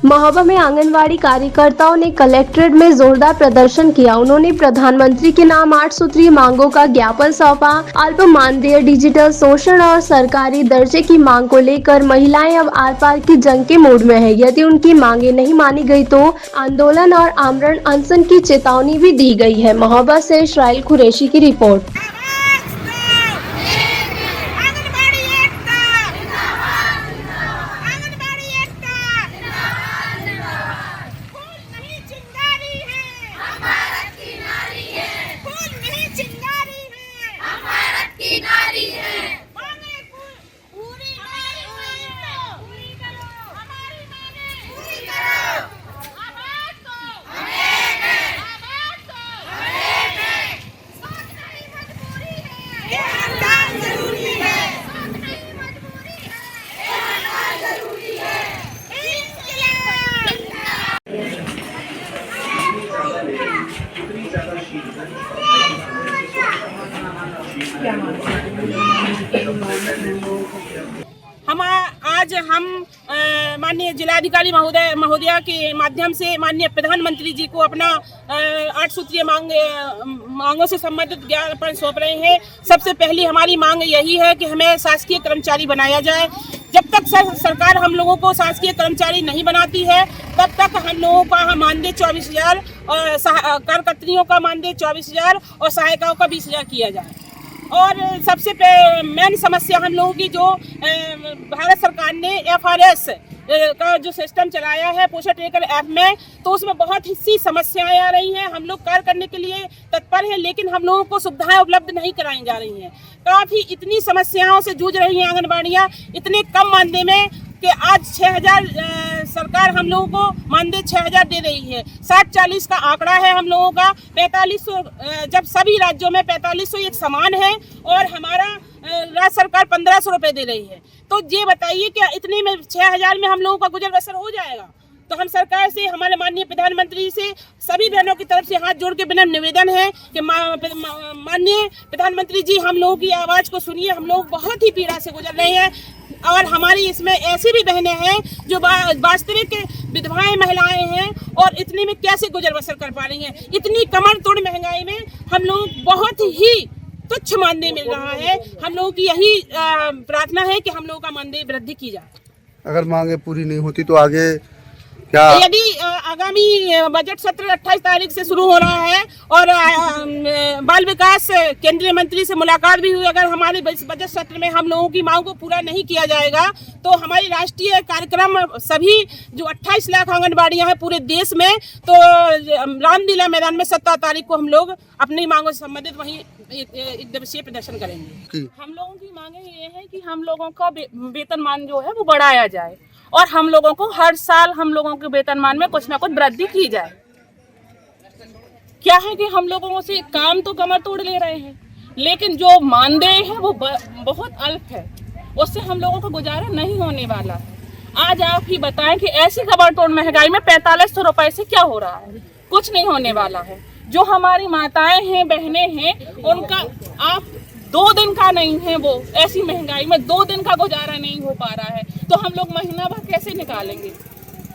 महोबा में आंगनवाड़ी कार्यकर्ताओं ने कलेक्ट्रेट में जोरदार प्रदर्शन किया। उन्होंने प्रधानमंत्री के नाम 8 सूत्रीय मांगों का ज्ञापन सौंपा। अल्प मानदेय, डिजिटल शोषण और सरकारी दर्जे की मांग को लेकर महिलाएं अब आर पार की जंग के मूड में है। यदि उनकी मांगे नहीं मानी गई तो आंदोलन और आमरण अनशन की चेतावनी भी दी गई है। महोबा से इस्राइल कुरैशी की रिपोर्ट। हम माननीय जिलाधिकारी महोदया के माध्यम से माननीय प्रधानमंत्री जी को अपना 8 सूत्रीय मांगों से संबंधित ज्ञापन सौंप रहे हैं। सबसे पहली हमारी मांग यही है कि हमें शासकीय कर्मचारी बनाया जाए। जब तक सरकार हम लोगों को शासकीय कर्मचारी नहीं बनाती है तब तक हम लोगों का मानदेय 24,000 और कार्यकर्त्रियों का मानदेय 24,000 और सहायिकाओं का 20,000 किया जाए। और सबसे मेन समस्या हम लोगों की जो भारत सरकार ने FRS का जो सिस्टम चलाया है पोषण ट्रैकर ऐप में, तो उसमें बहुत सी समस्याएं आ रही हैं। हम लोग कार्य करने के लिए तत्पर हैं, लेकिन हम लोगों को सुविधाएं उपलब्ध नहीं कराई जा रही हैं। काफ़ी इतनी समस्याओं से जूझ रही हैं आंगनबाड़ियाँ इतने कम मानदेय में कि आज 6,000 सरकार हम लोगों को मानदेय 6,000 दे रही है। 60-40 का आंकड़ा है हम लोगों का। 4500 जब सभी राज्यों में 4500 एक समान है और हमारा राज्य सरकार 1,500 रुपये दे रही है। तो ये बताइए कि इतने में 6,000 में हम लोगों का गुजर बसर हो जाएगा? तो हम सरकार से, हमारे माननीय प्रधानमंत्री से, सभी बहनों की तरफ से हाथ जोड़ के बिना निवेदन है कि माननीय प्रधानमंत्री जी हम लोगों की आवाज़ को सुनिए। हम लोग बहुत ही पीड़ा से गुजर रहे हैं और हमारी इसमें ऐसी भी बहनें हैं जो वास्तविक विधवाएं महिलाएं हैं और इतने में कैसे गुजर बसर कर पा रही हैं। इतनी कमर तोड़ महंगाई में हम लोग बहुत ही तुच्छ मानदेय मिल रहा है। हम लोगों की यही प्रार्थना है कि हम लोगों का मानदेय वृद्धि की जाए। अगर मांगे पूरी नहीं होती तो आगे क्या? यदि आगामी बजट सत्र 28 तारीख से शुरू हो रहा है और बाल विकास केंद्रीय मंत्री से मुलाकात भी हुई, अगर हमारे बजट सत्र में हम लोगों की मांग को पूरा नहीं किया जाएगा तो हमारी राष्ट्रीय कार्यक्रम सभी जो 28 लाख आंगनबाड़ियां हैं पूरे देश में, तो रामलीला मैदान में 17 तारीख को हम लोग अपनी मांगों से संबंधित वहीं एक दिवसीय प्रदर्शन करेंगे। हम लोगों की मांगे ये है कि हम लोगों का वेतनमान जो है वो बढ़ाया जाए और हम लोगों को हर साल हम लोगों के वेतनमान में कुछ ना कुछ वृद्धि की जाए। क्या है कि हम लोगों से काम तो कमर तोड़ ले रहे हैं, लेकिन जो मानदेय है वो बहुत अल्प है, उससे हम लोगों का गुजारा नहीं होने वाला है। आज आप ही बताएं कि ऐसी कमर तोड़ महंगाई में 4500 रुपए से क्या हो रहा है? कुछ नहीं होने वाला है। जो हमारी माताएं हैं, बहनें हैं, उनका आप 2 दिन का नहीं है, वो ऐसी महंगाई में 2 दिन का गुजारा नहीं हो पा रहा है, तो हम लोग महीना भर कैसे निकालेंगे?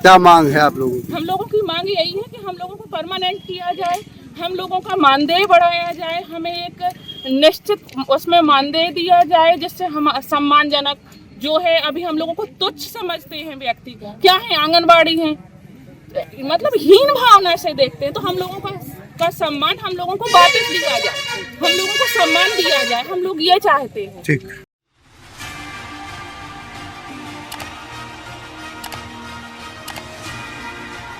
क्या मांग है आप लोगों की? हम लोगों की मांग यही है कि हम लोगों को परमानेंट किया जाए, हम लोगों का मानदेय बढ़ाया जाए, हमें एक निश्चित उसमें मानदेय दिया जाए जिससे हम सम्मानजनक जो है, अभी हम लोगों को तुच्छ समझते हैं व्यक्ति को, क्या है आंगनबाड़ी है मतलब हीन भावना से देखते हैं। तो हम लोगों का सम्मान हम लोगों को वापस दिया जाए, हम लोगों को सम्मान दिया जाए, हम लोग ये चाहते हैं। ठीक।